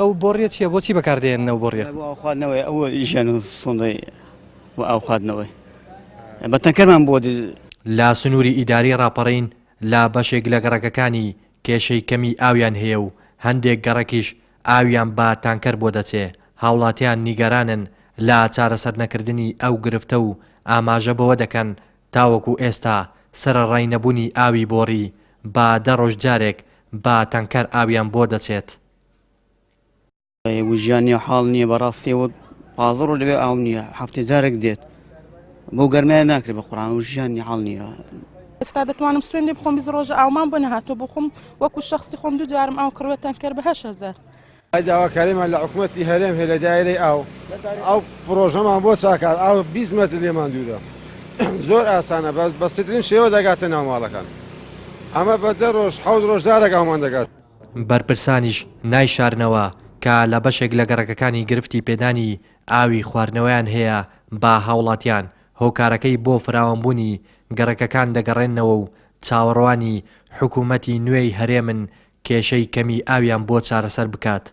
ئەو بۆڕیە چییە بۆچی بەکاردێنەوە بۆڕیە ئەو خواردنەوەی ئەوە ژیان و سۆندەی و ئاو خواردنەوەی بەتەنکەرمان بۆ لا سنووری ئیداری ڕاپەڕین لا بەشێک لە گەڕەکەکانی کێشەی کەمی ئاویان هەیە و هەندێک گەڕەکیش ئاویان بە تانکەر بۆ دەچێ. هاوڵاتیان نیگەرانن لا چارەسەر نەکردنی ئەو گرفتە و ئاماژە بەوە دەکەن تاوەکو ئێستا سەرەڕای نەبوونی ئاوی بۆڕی با 10 ڕۆژ جارێک با تانکەر ئاویان بۆ دەچێت. ژیانی حاڵ نییە بەڕاستیەوە 15 ڕۆژ لەبێ ئاو نییە هەفتەی جارێک دێت بۆ گەرمایە ناکرێت بە قورآن و ژیانی حاڵ نییە. ئێستا دەتوانم سوێندی بخۆم 20 ڕۆژ ئاومان بۆ نەهاتوە بخۆم وەکو شخصی خۆم 2 جارم ئاو کڕوە تانکەر بە 8,000. داواکاریمان لە حکوومەتی هەرێم هەیە لە دایرەی ئەو پرۆژەمان بۆ چاکات ئاو 20 مەتر لێمان دوورە زۆر ئاسانە بەسترین شێوە دەگاتە ناو ماڵەکان ئەمە بە 10 ڕۆژ 7 ڕۆژ دارێک ئاومان دەگات. بەرپرسانیش نایشارنەوە کە لە بەشێک لە گەڕەکەکانی گرفتی پێدانی ئاوی خواردنەوەیان هەیە با هاوڵاتیان هۆکارەکەی بۆ فراوانبوونی گەڕەکەکان دەگەڕێنەوە و چاوەڕوانی حکوومەتی نوێی هەرێمن کێشەی کەمی ئاویان بۆ چارەسەر بکات.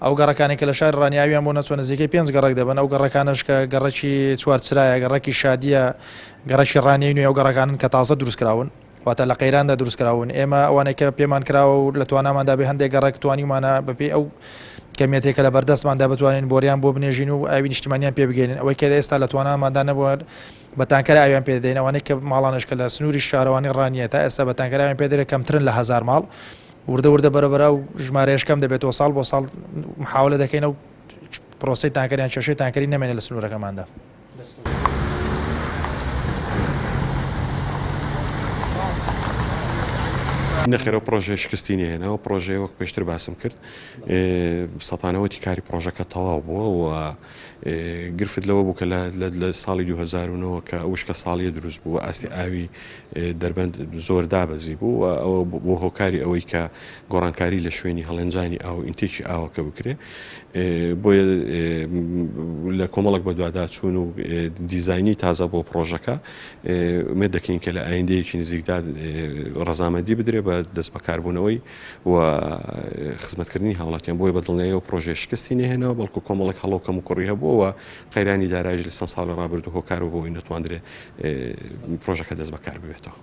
ئەو گەڕەکانی کە لە شار ڕانیاویان بۆ نەچۆن نزیکەی 5 گەڕک دەبن ئەو گەڕەکانش کە گەڕەکی چوارچرایە گەڕەکی شادیە گەڕەکی ڕانیای نوێ ئەو گەڕەکانن کە تازە دروستکراون واتە لە قەیراندا دروستکراون ئێمە ئەوانەی کە پێمان کراوە و لە تواناماندا بێ هەندێک گەڕێک توانیمانە بەپێی ئەو کەمیەتێکە لە بەردەستماندا بتوانین بۆریان بۆ بنێژین و ئاوی نیشتیمانیان پێ بگەێنین ئەوەی کە ئێستا لە تواناماندا نەبووە بە تانکەر ئاویان پێدەین ئەوانەی کە ماڵانش کە لە سنووری شارەوانی ڕانیە تا ئێستا بە تانکەر ئاویان پێدرێت کەمترن لە 1000 ماڵ وردە بەرەبەرە و ژمارەیەش کەم دەبێتەوە ساڵ بۆ ساڵ محاولە دەکەین و پرۆسەی تانکەریان چێشەی تانکەری نەمێنێت لە سنوورەکەماندا. نەخێرە پرۆژێ شکستی هێناوە پرۆژێ وەک پێشتر باسم کرد سەتانەوەتی کاری پرۆژەکە تەواو بووە و گرفت لەوە بوو کە لە ساڵی 2009 کە ئەوشکە ساڵیە دروست بوو ئاستی ئاوی دەربەند زۆر دابەزی بوو ئەوە بۆ هۆکاری ئەوەی کە گۆڕانکاری لە شوێنی هەڵێنجانی ئاو ئینتێکی ئاوەکە بکرێ بۆیە لە کۆمەڵک بە دووادا چوون و دیزایانی تازە بۆ پرۆژەکە مێ دەکەین کە لە ئایندەیەکی نزیکدا ڕەزامەندی بدرێ بە دەست بەکاربوونەوەی و خزمەتکردنی هاوڵاتیان بۆی بەدڵنیایە و پرۆژێ شکستی نهێنەوە بەڵکو کۆمەڵک هەڵۆکەم و کوڕی هەبووەوە قەیرانی دارایش لە چەند ساڵی ڕابردوو هۆکار بۆی نەتواندرێ پرۆژەکە دەست بەکار ببێتەوە.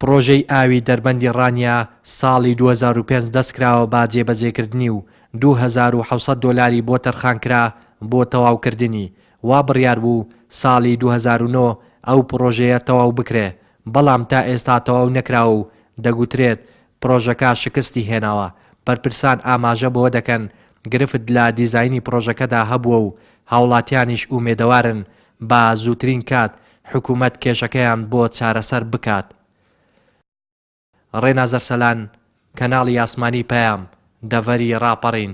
پرۆژەی ئاوی دەربەندی ڕانیا ساڵی 2005 دەستکراوە با جێبەجێکردنی و 2700 دۆلاری بۆ تەرخانکرا بۆ تەواوکردنی وا بڕیار بوو ساڵی 2009 ئەو پرۆژەیە تەواو بکرێ بەڵام تا ئێستا تەواو نەکراوە و دەگوترێت پرۆژەکە شکستی هێناوە. بەرپرسان ئاماژە بەوە دەکەن گرفت لە دیزایانی پرۆژەکەدا هەبووە و هاوڵاتیانیش ئومێدەوارن با زووترین کات حکوومەت کێشەکەیان بۆ چارەسەر بکات. ڕێنازەر سەلان کەناڵی ئاسمانی پەیام دەڤەری ڕاپەڕین.